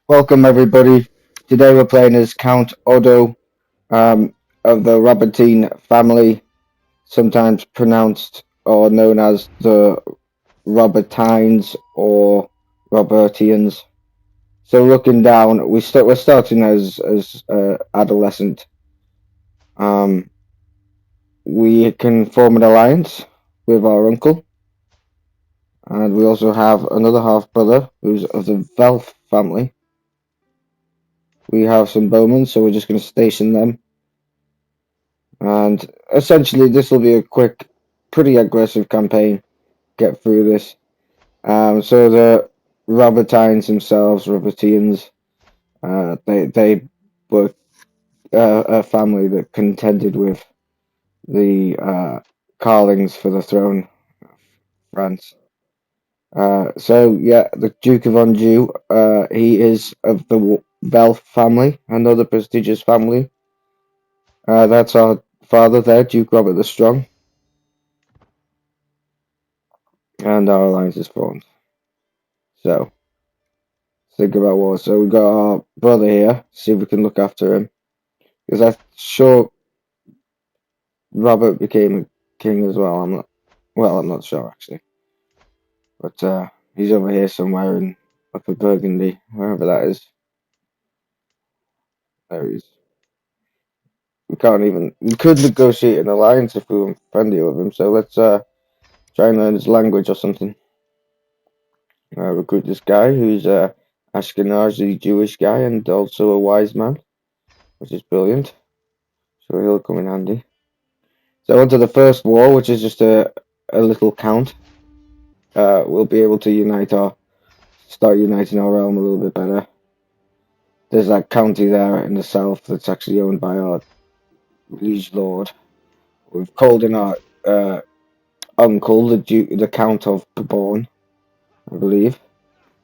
Welcome everybody. Today we're playing as Count Odo of the Robertine family, sometimes pronounced or known as the Robertines or Robertians. So looking down, we're starting as adolescent. Um, we can form an alliance with our uncle, and we also have another half brother who's of the Velf family. We have some bowmen, so we're just going to station them. And essentially, this will be a quick, pretty aggressive campaign. Get through this. So the Robertines themselves, Robertians, they were a family that contended with the Carlings for the throne of France. So yeah, the Duke of Anjou, he is of the Velf family, another prestigious family. That's our father there, Duke Robert the Strong, and our alliance is formed. So think about war. So we got our brother here. See if we can look after him, because I'm sure Robert became a king as well. I'm not. Well, I'm not sure actually, but he's over here somewhere in Upper Burgundy, wherever that is. There he is. We can't even. We could negotiate an alliance if we were friendly with him. So let's try and learn his language or something. Recruit this guy who's a Ashkenazi Jewish guy and also a wise man, which is brilliant. So he'll come in handy. So onto the first war, which is just a little count. We'll be able to start uniting our realm a little bit better. There's that county there in the south that's actually owned by our liege lord. We've called in our uncle, the Count of Bourbon, I believe.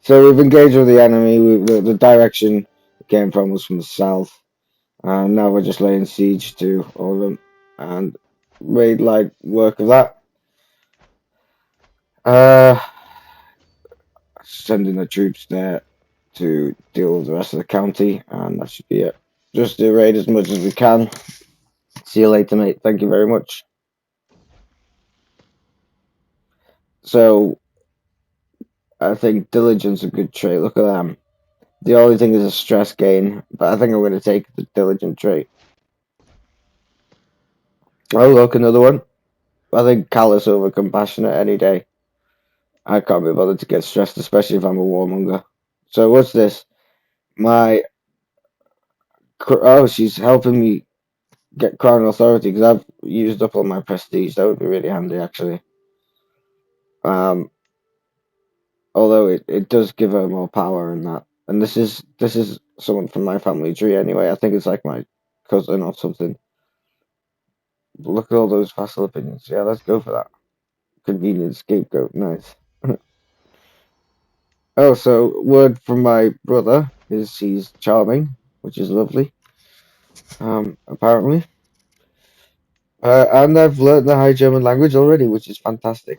So we've engaged with the enemy. The direction it came from was from the south, and now we're just laying siege to all of them and made light work of that. Uh, Sending the troops there to deal with the rest of the county, and that should be it. Just do raid as much as we can. See you later, mate. Thank you very much. So, I think diligence is a good trait. Look at them. The only thing is a stress gain, but I think I'm going to take the diligent trait. Oh, look, another one. I think callous over compassionate any day. I can't be bothered to get stressed, especially if I'm a warmonger. So, what's this? My. Oh, she's helping me get crown authority because I've used up all my prestige. That would be really handy, actually. Um, Although it does give her more power in that. And this is someone from my family tree anyway. I think it's like my cousin or something. But look at all those vassal opinions. Yeah, let's go for that. Convenient scapegoat. Nice. Oh, so word from my brother is he's charming, which is lovely. Apparently. And I've learned the High German language already, which is fantastic.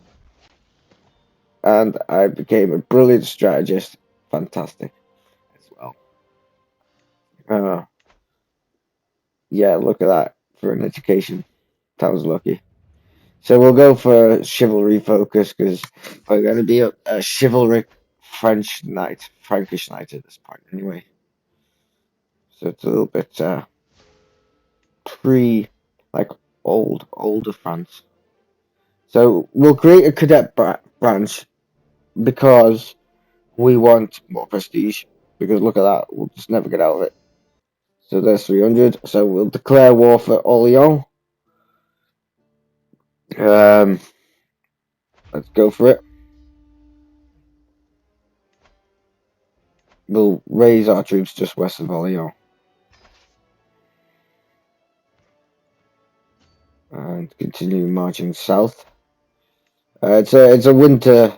And I became a brilliant strategist. Fantastic as well. Uh, yeah, look at that for an education. That was lucky. So we'll go for chivalry focus because we're going to be a chivalric French knight, Frankish knight at this point, anyway. So it's a little bit pre, like older France. So we'll create a cadet branch because we want more prestige. Because look at that, we'll just never get out of it. So there's 300. So we'll declare war for Orleans. Um, let's go for it. We'll raise our troops just west of Orleans. And continue marching south. It's a winter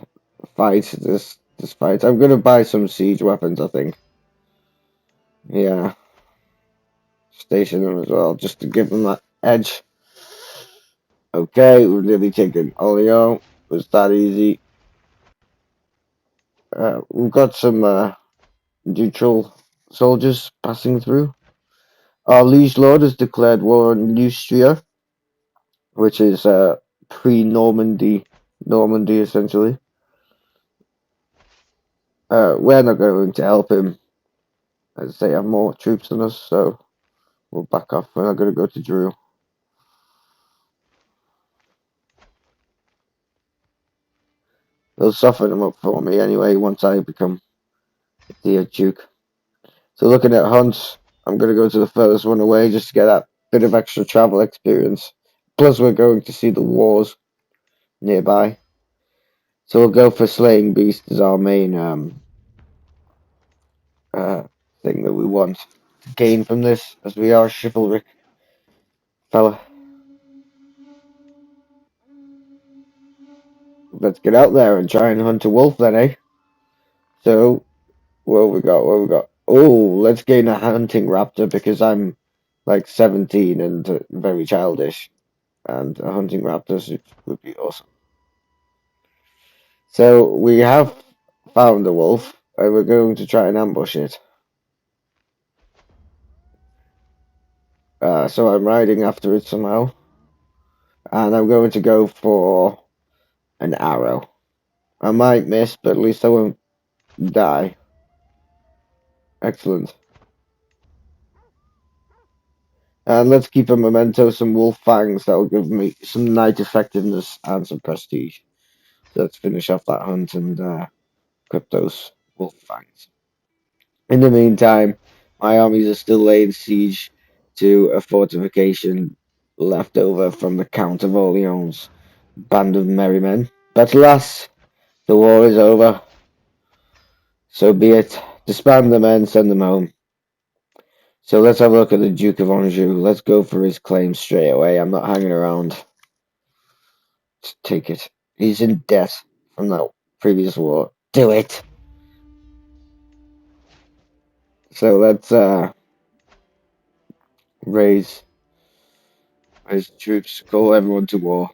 fight. This fight. I'm gonna buy some siege weapons. I think. Yeah, station them as well, just to give them that edge. Okay, we've nearly taken Orleans. Was that easy? We've got some neutral soldiers passing through. Our liege lord has declared war on Neustria, which is pre-Normandy, Normandy essentially. We're not going to help him, as they have more troops than us, so we'll back off. We're not going to go to Drew. They'll soften him up for me anyway once I become the Duke. So looking at hunts, I'm going to go to the furthest one away just to get that bit of extra travel experience. Plus, we're going to see the wars nearby. So we'll go for slaying beast as our main thing that we want to gain from this, as we are a chivalric fella. Let's get out there and try and hunt a wolf then, eh? So, what we got? What we got? Oh, let's gain a hunting raptor because I'm like 17 and very childish, and a hunting raptor would be awesome. So we have found a wolf, and we're going to try and ambush it. So I'm riding after it somehow, and I'm going to go for an arrow. I might miss, but at least I won't die. Excellent. And let's keep a memento, some wolf fangs. That'll give me some knight effectiveness and some prestige. So let's finish off that hunt and equip those wolf fangs. In the meantime, my armies are still laying siege to a fortification left over from the Count of Orleans' band of merry men. But alas, the war is over. So be it. Disband the men, send them home. So let's have a look at the Duke of Anjou. Let's go for his claim straight away. I'm not hanging around. Just take it. He's in debt from that previous war. Do it. So let's raise troops, call everyone to war.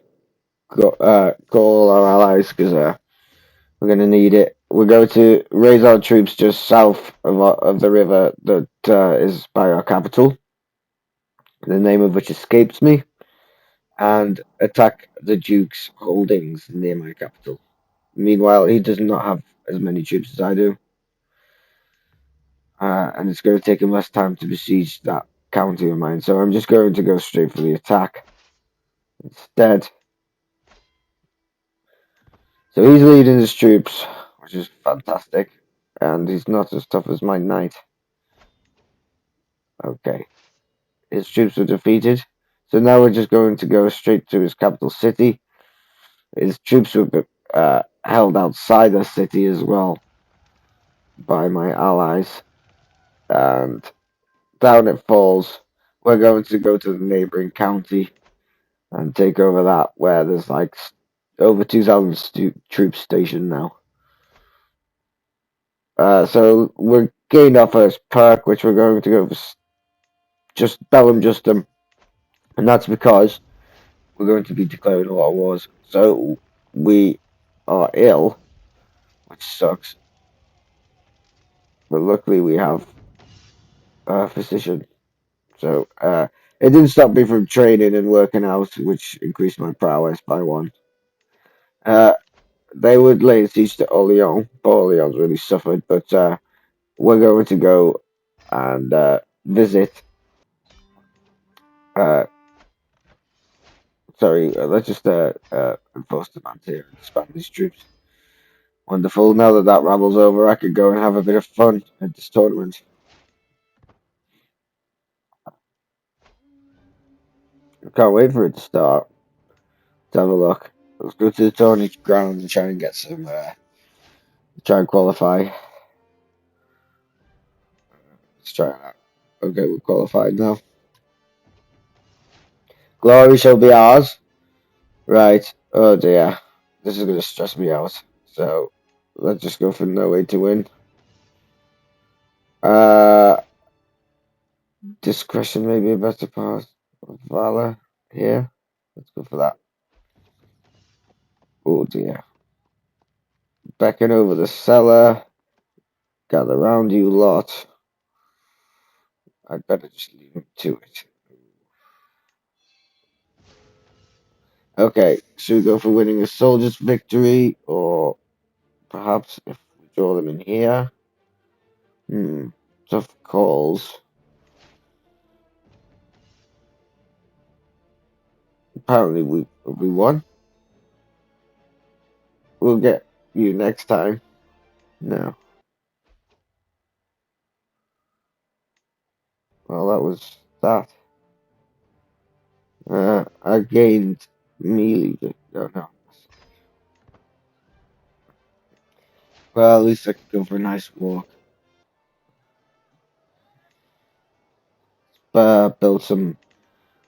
Call our allies because we're going to need it. We're going to raise our troops just south of the river that is by our capital, the name of which escapes me, and attack the Duke's holdings near my capital. Meanwhile, he does not have as many troops as I do, and it's going to take him less time to besiege that county of mine. So I'm just going to go straight for the attack instead. So he's leading his troops, which is fantastic, and he's not as tough as my knight. Okay, his troops were defeated, so now we're just going to go straight to his capital city. His troops were held outside the city as well by my allies, and down it falls. We're going to go to the neighboring county and take over that, where there's like over 2,000 troops stationed now. So we're gained our first perk, which we're going to go for just Bellum Justum, and that's because we're going to be declaring a lot of wars. So we are ill, which sucks, but luckily we have a physician. So it didn't stop me from training and working out, which increased my prowess by one. They would lay siege to Orleans, but Orleans really suffered. But we're going to go and visit. Uh, Sorry, let's just enforce demand here and disband these troops. Wonderful. Now that that rabble's over, I could go and have a bit of fun at this tournament. I can't wait for it to start. Let's have a look. Let's go to the tournament ground and try and get some. Try and qualify. Let's try that. Okay, we're qualified now. Glory shall be ours. Right. Oh dear. This is gonna stress me out. So let's just go for no way to win. Uh, Discretion may be a better part of valor here. Let's go for that. Oh dear. Backing over the cellar. gather around you lot. I'd better just leave him to it. Okay, should we go for winning a soldier's victory, or perhaps if we draw them in here? Tough calls. Apparently we won. We'll get you next time. No. Well, that was that. I gained melee. Oh, no. Well, at least I could go for a nice walk. Build some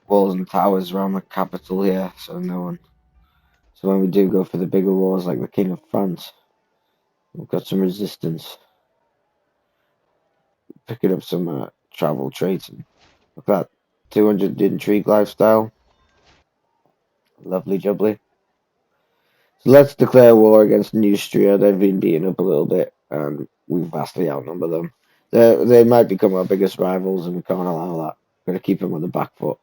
walls and towers around the capital here, so no one. So when we do go for the bigger wars, like the King of France, we've got some resistance. Picking up some travel traits. And look at that, 200 intrigue lifestyle. Lovely jubbly. So let's declare war against Neustria. They've been beaten up a little bit, and we vastly outnumber them. They might become our biggest rivals, and we can't allow that. Got to keep them on the back foot.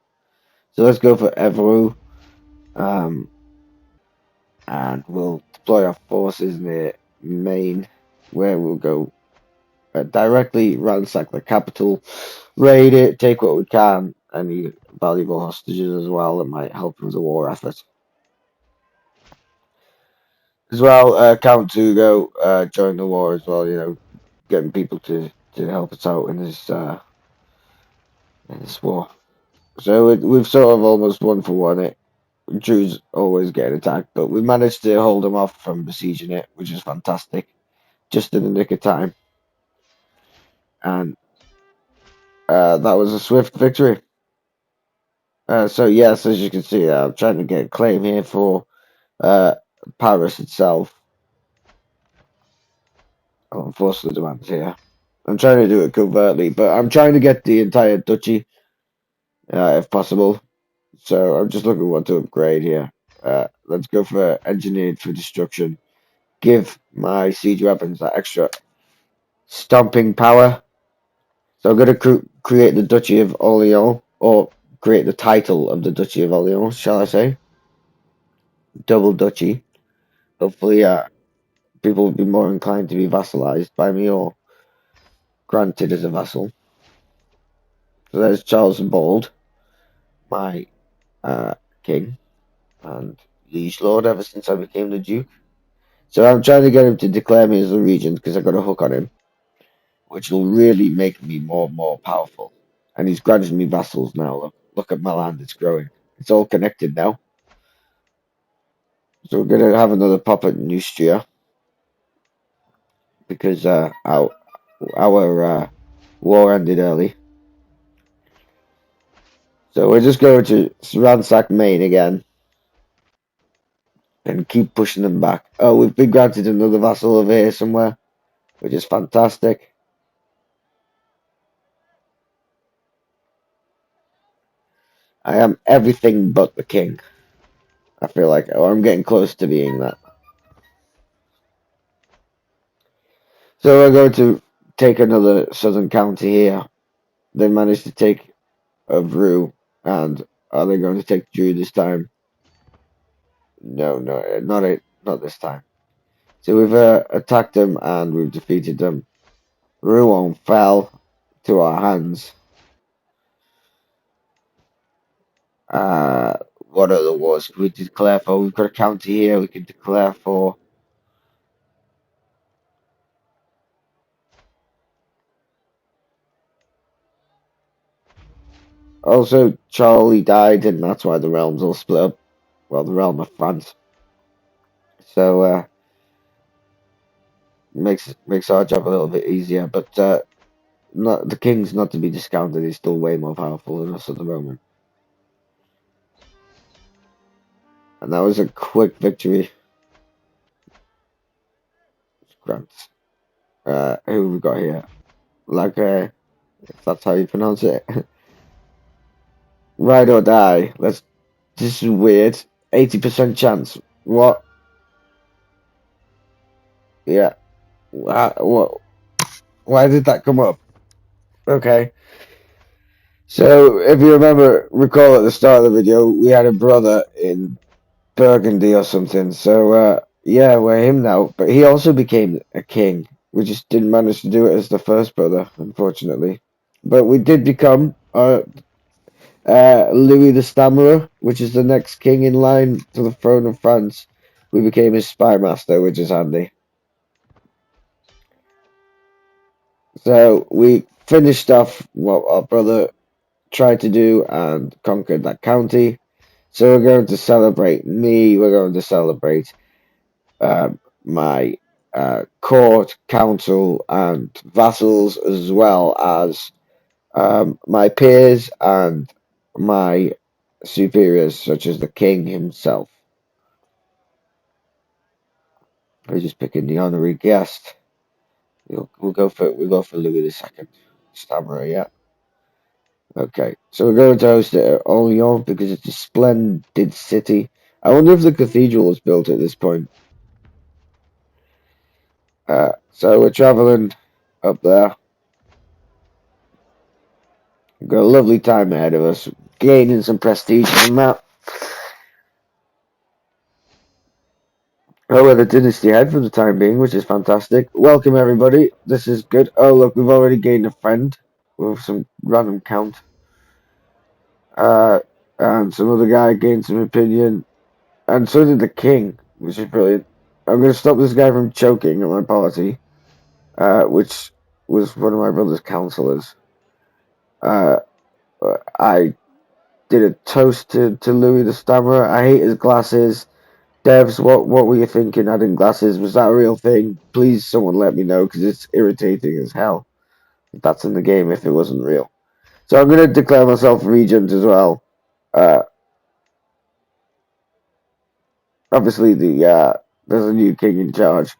So let's go for Evreux, and we'll deploy our forces near Maine, where we'll go directly ransack the capital, raid it, take what we can, any valuable hostages as well that might help with the war effort. As well, Count Hugo joined the war as well, getting people to help us out in this war. So we've sort of almost won for one. Drew's always getting attacked, but we managed to hold him off from besieging it, which is fantastic, just in the nick of time. And that was a swift victory. So yes, as you can see, I'm trying to get a claim here for Paris itself. I'll enforce the demands here. I'm trying to do it covertly, but I'm trying to get the entire duchy, if possible. So I'm just looking what to upgrade here. Let's go for engineered for destruction. Give my siege weapons that extra stomping power. So I'm going to create the Duchy of Orleans, or create the title of the Duchy of Orleans, shall I say? Double Duchy. Hopefully, people will be more inclined to be vassalized by me or granted as a vassal. So there's Charles the Bald, my king and liege lord ever since I became the duke. So I'm trying to get him to declare me as the regent because I've got a hook on him, which will really make me more and more powerful. And he's granted me vassals now. Look at my land, it's growing. It's all connected now. So we're going to have another pop at Neustria because our war ended early. So we're just going to ransack Maine again and keep pushing them back. Oh, we've been granted another vassal over here somewhere, which is fantastic. I am everything but the king. I feel like, or I'm getting close to being that. So we're going to take another southern county here. They managed to take Evreux, and are they going to take Drew this time? No, not this time. So we've attacked them and we've defeated them. Rouen fell to our hands. What other wars could we declare for? We've got a county here we can declare for. Also, Charlie died, and that's why the realms all split up. Well, the realm of France. So makes our job a little bit easier, but not the king's not to be discounted. He's still way more powerful than us at the moment. And that was a quick victory. Grant. Who have we got here? Lagre, if that's how you pronounce it. Ride or die. This is weird. 80% chance. What? Yeah. What? Why did that come up? Okay. So, if you recall at the start of the video, we had a brother in Burgundy or something. So, yeah, we're him now. But he also became a king. We just didn't manage to do it as the first brother, unfortunately. But we did become Louis the Stammerer, which is the next king in line to the throne of France. We became his spy master, which is handy. So we finished off what our brother tried to do and conquered that county. So we're going to celebrate me. We're going to celebrate my court, council, and vassals, as well as my peers and my superiors, such as the king himself. We're just picking the honorary guest. We'll go for Louis II, Stammerer, yeah. Okay, so we're going to host it at Orléans because it's a splendid city. I wonder if the cathedral was built at this point. So we're traveling up there. We've got a lovely time ahead of us, gaining some prestige from that. Oh, we're the dynasty head for the time being, which is fantastic. Welcome, everybody. This is good. Oh, look, we've already gained a friend with some random count. And some other guy gained some opinion. And so did the king, which is brilliant. I'm going to stop this guy from choking at my party, which was one of my brother's counselors. Uh, I did a toast to Louis the Stammerer. I hate his glasses. Devs, what were you thinking adding glasses? Was that a real thing? Please, someone let me know, because it's irritating as hell. That's in the game if it wasn't real. So I'm going to declare myself regent as well. Uh, Obviously, there's a new king in charge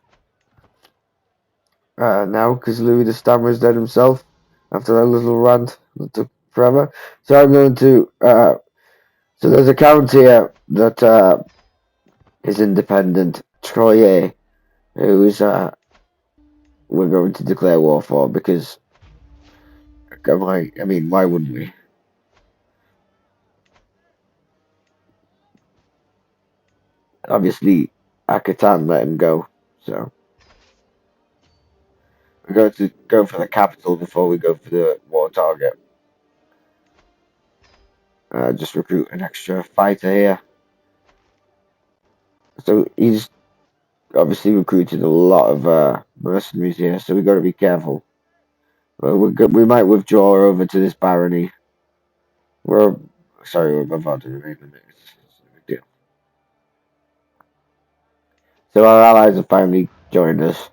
now, because Louis the Stammerer's dead himself after that little rant that took forever. So I'm going to. So there's a county here that is independent, Troyer, who's we're going to declare war for because I mean, why wouldn't we? Obviously, Akatan let him go, so we're going to go for the capital before we go for the war target. Just recruit an extra fighter here. So he's obviously recruited a lot of mercenaries here, so we've got to be careful. We might withdraw over to this barony. We're sorry, we're about to remain in it. It's a big deal. So our allies have finally joined us,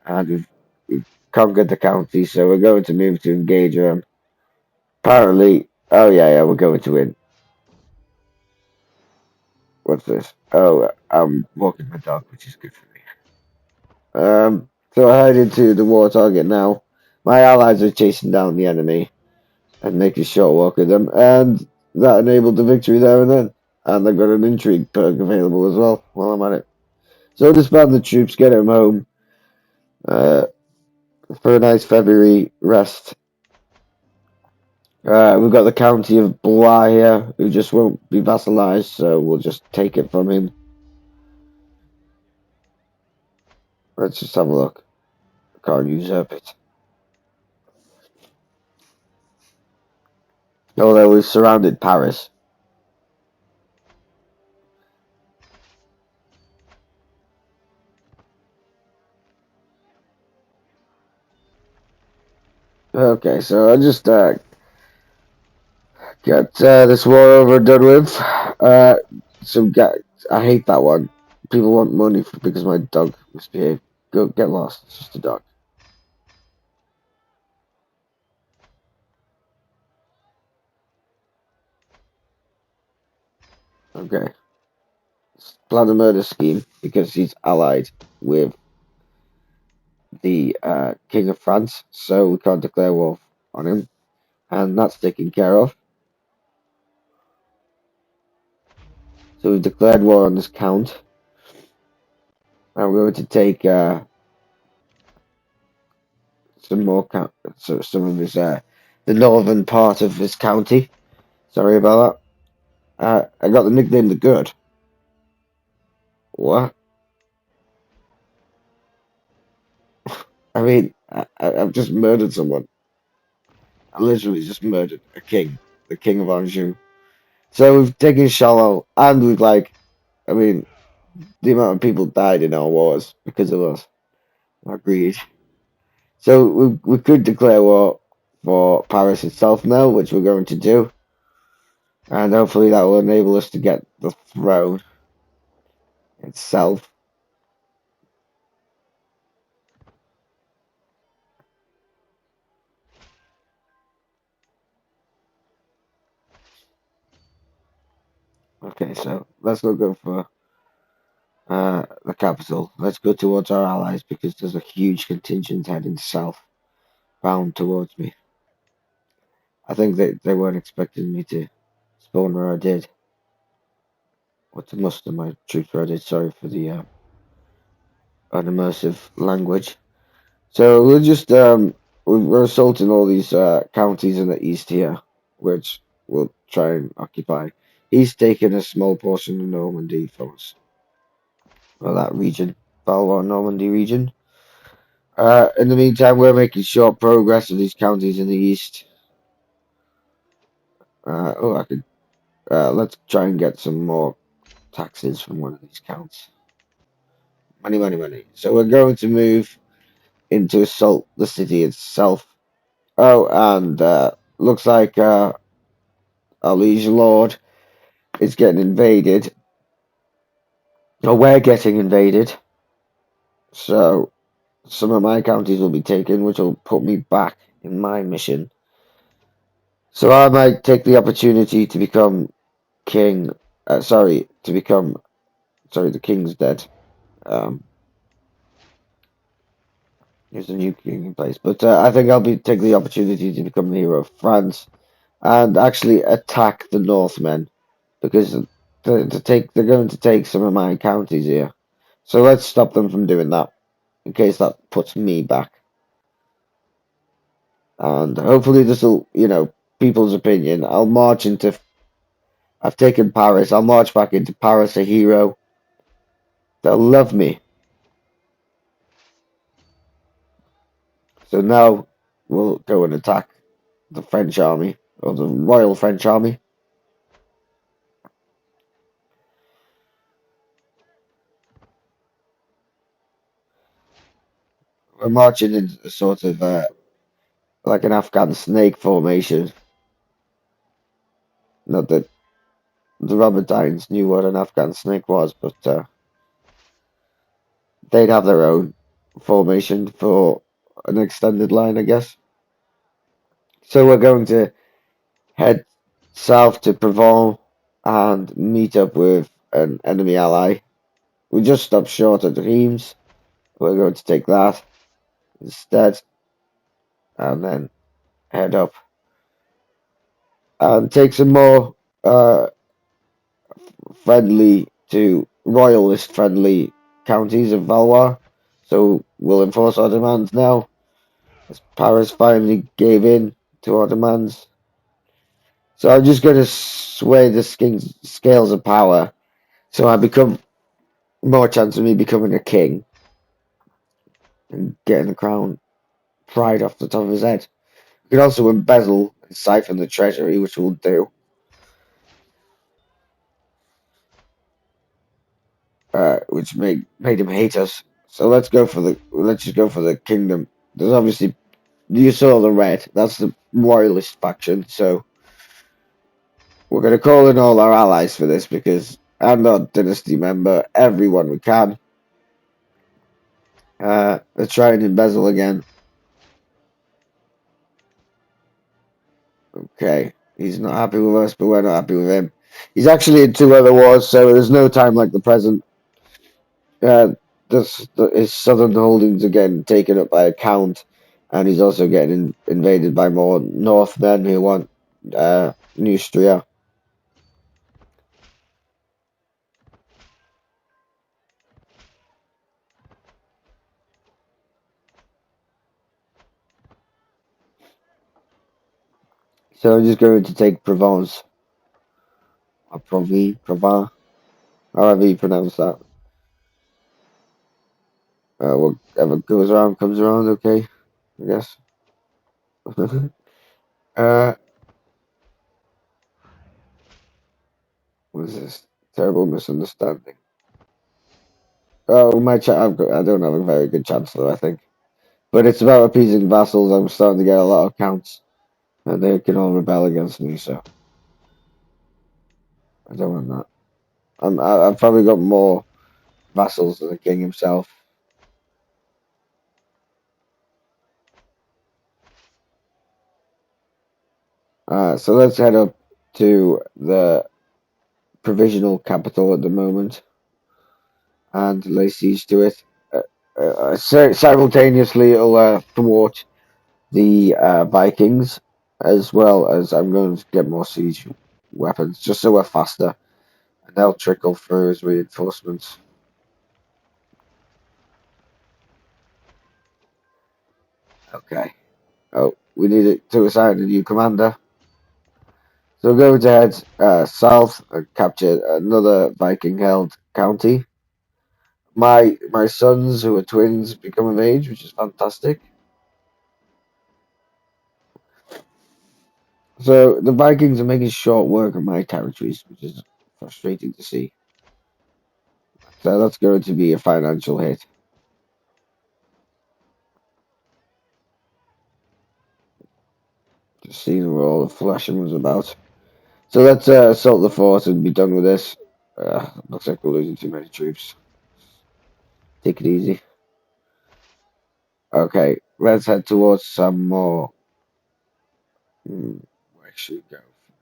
and we've conquered the county. So we're going to move to engage them. Apparently, oh yeah, we're going to win. What's this? Oh, I'm walking my dog, which is good for me. So I head into the war target now. My allies are chasing down the enemy and making short work of them, and that enabled the victory there and then. And I've got an intrigue perk available as well while I'm at it. So disband the troops, get them home for a nice February rest. We've got the county of Blois here, who just won't be vassalized, so we'll just take it from him. Let's just have a look. I can't usurp it. Although we've surrounded Paris. Okay, so I just get this war over and done with. I hate that one. People want money because my dog misbehaved. Go get lost. It's just a dog. Okay. Plan a murder scheme because he's allied with the King of France, so we can't declare war on him, and that's taken care of. So we've declared war on this count. I'm going to take some more some of his the northern part of his county. Sorry about that. I got the nickname the Good. What? I mean, I've just murdered someone. I literally just murdered a king, the king of Anjou. So we've taken Shallow, and we've like, I mean, the amount of people died in our wars because of us. Our greed. So we could declare war for Paris itself now, which we're going to do, and hopefully that will enable us to get the throne itself. Okay, so let's not go for the capital. Let's go towards our allies because there's a huge contingent heading south, bound towards me. I think they weren't expecting me to spawn where I did, or to muster my troops where I did. Sorry for the unimmersive language. So we're just we're assaulting all these counties in the east here, which we'll try and occupy. He's taken a small portion of Normandy from us, or that region, Valois Normandy region. In the meantime, we're making short progress in these counties in the east. I could let's try and get some more taxes from one of these counts. Money, money, money. So we're going to move into assault the city itself. Oh, and looks like our liege lord is getting invaded. Or we're getting invaded. So some of my counties will be taken, which will put me back in my mission. So I might take the opportunity to become king. Sorry, to become. Sorry, the king's dead. Um, there's a new king in place, but I think I'll be take the opportunity to become the hero of France and actually attack the Northmen because they're going to take some of my counties here. So let's stop them from doing that in case that puts me back. And hopefully this will, people's opinion. I'll march into. I've taken Paris. I'll march back into Paris a hero. They'll love me. So now we'll go and attack the French army or the Royal French army. We're marching in a sort of like an Afghan snake formation. Not that the Robertines knew what an Afghan snake was, but they'd have their own formation for an extended line, I guess. So we're going to head south to Provence and meet up with an enemy ally. We just stopped short at Reims. We're going to take that instead and then head up and take some more uh, friendly to royalist friendly counties of Valois. So we'll enforce our demands now as Paris finally gave in to our demands. So I'm just going to sway the scales of power so I become more chance of me becoming a king and getting the crown pried off the top of his head. You can also embezzle and siphon the treasury, which we'll do. Which made him hate us. So let's just go for the kingdom. There's obviously you saw the red. That's the royalist faction. So we're gonna call in all our allies for this because I'm not a dynasty member. Everyone we can. Let's try and embezzle again. Okay, he's not happy with us, but we're not happy with him. He's actually in two other wars, so there's no time like the present. Uh, his southern holdings are getting taken up by a count, and he's also getting invaded by more Northmen who want Neustria. So I'm just going to take Provence, or Provence, however you pronounce that. Whatever goes around comes around, okay, I guess. uh, what is this? Terrible misunderstanding. Oh, I don't have a very good chancellor, I think. But it's about appeasing vassals. I'm starting to get a lot of counts, and they can all rebel against me, so I don't want that. I've probably got more vassals than the king himself. So let's head up to the provisional capital at the moment and lay siege to it. Simultaneously, it'll thwart the Vikings, as well as I'm going to get more siege weapons, just so we're faster, and they'll trickle through as reinforcements. Okay. Oh, we need it to assign a new commander. So we're going to head south and capture another Viking-held county. My sons, who are twins, become of age, which is fantastic. So the Vikings are making short work of my territories, which is frustrating to see. So that's going to be a financial hit. Just seeing where all the flashing was about. So let's assault the fort and be done with this. Looks like we're losing too many troops. Take it easy. Okay, let's head towards some more. Where should we go from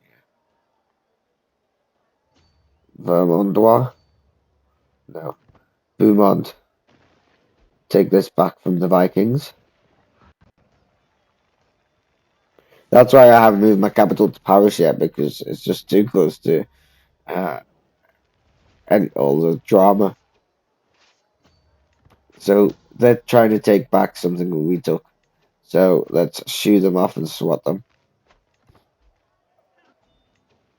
here? Vermondois? No. Beaumont. Take this back from the Vikings. That's why I haven't moved my capital to Paris yet, because it's just too close to uh, and all the drama. So they're trying to take back something that we took. So let's shoot them off and swat them.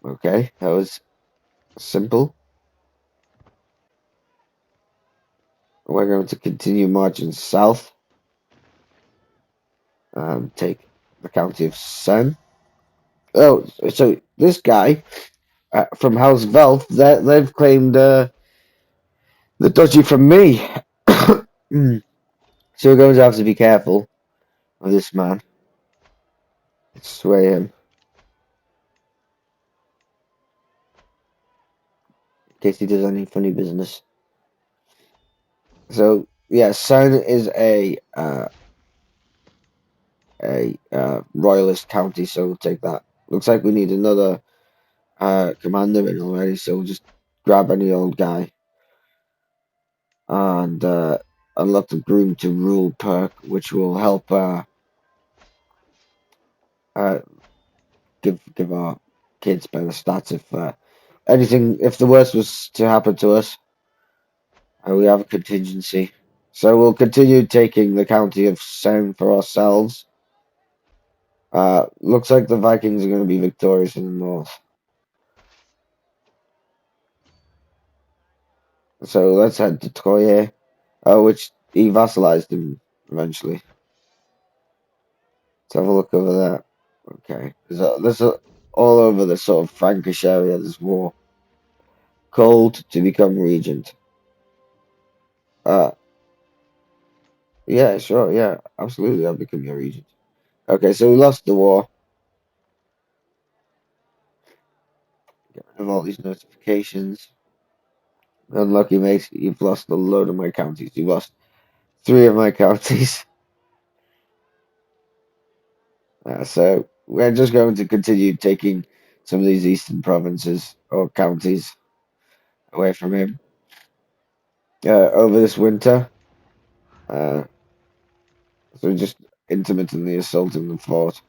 Okay, that was simple. We're going to continue marching south and take the county of Seine. Oh, so this guy from House Velth, they've claimed the duchy from me. So we're going to have to be careful of this man. Let's sway him in case he does any funny business. So yeah, Seine is a royalist county, so we'll take that. Looks like we need another commander in already, so we'll just grab any old guy and unlock the groom to rule perk, which will help uh, give our kids better stats if the worst was to happen to us, we have a contingency. So we'll continue taking the county of Seine for ourselves. Looks like the Vikings are going to be victorious in the north. So let's head to Troyes, which he vassalized him eventually. Let's have a look over there. Okay, all over the sort of Frankish area. There's war. Cold to become regent. Uh, yeah, sure, yeah, absolutely. I'll become your regent. Okay, so we lost the war. Get rid of all these notifications. Unlucky, mate. You've lost a load of my counties. You've lost 3 of my counties. So we're just going to continue taking some of these eastern provinces or counties away from him over this winter. Uh, so just intermittently assaulting the fort,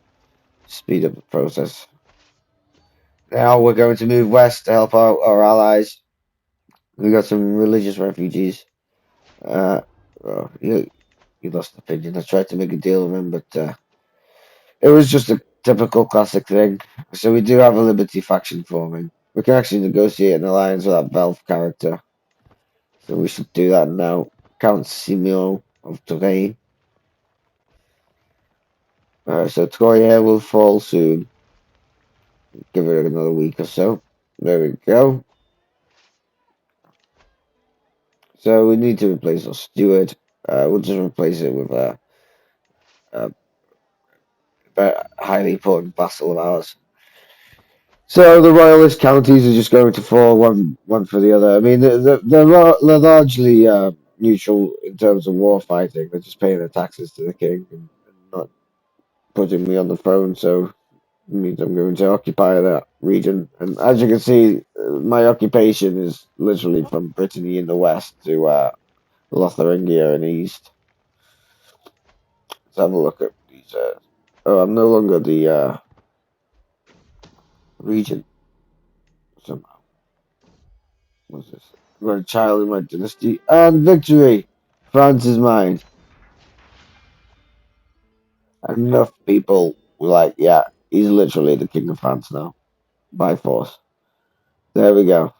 speed up the process. Now we're going to move west to help out our allies. We got some religious refugees. Uh, he lost opinion. I tried to make a deal with him, but it was just a typical classic thing. So we do have a Liberty faction forming. We can actually negotiate an alliance with that Velf character. So we should do that now. Count Simeon of Touraine. So Troyer will fall soon. Give it another week or so. There we go. So we need to replace our steward. We'll just replace it with a highly potent vassal of ours. So the royalist counties are just going to fall one for the other. I mean, they're largely neutral in terms of war fighting. They're just paying their taxes to the king and not putting me on the throne. So it means I'm going to occupy that region. And as you can see, my occupation is literally from Brittany in the west to Lotharingia in the east. Let's have a look at these. Oh, I'm no longer the region somehow. What's this? I've got a child in my dynasty. And victory! France is mine. Enough people were like, yeah, he's literally the king of France now. By force. There we go.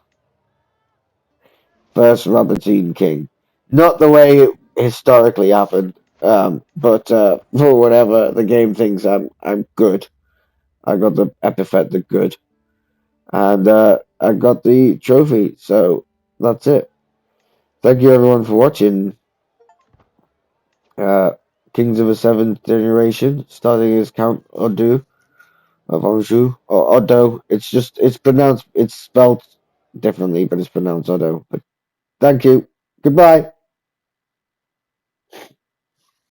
First Robertine king. Not the way it historically happened. But for whatever, the game thinks I'm good. I got the epithet the good. And I got the trophy. So that's it. Thank you everyone for watching. Kings of the Seventh Generation, starting as Count Odo of Anjou or Odo. It's spelled differently, but it's pronounced Odo. But thank you. Goodbye.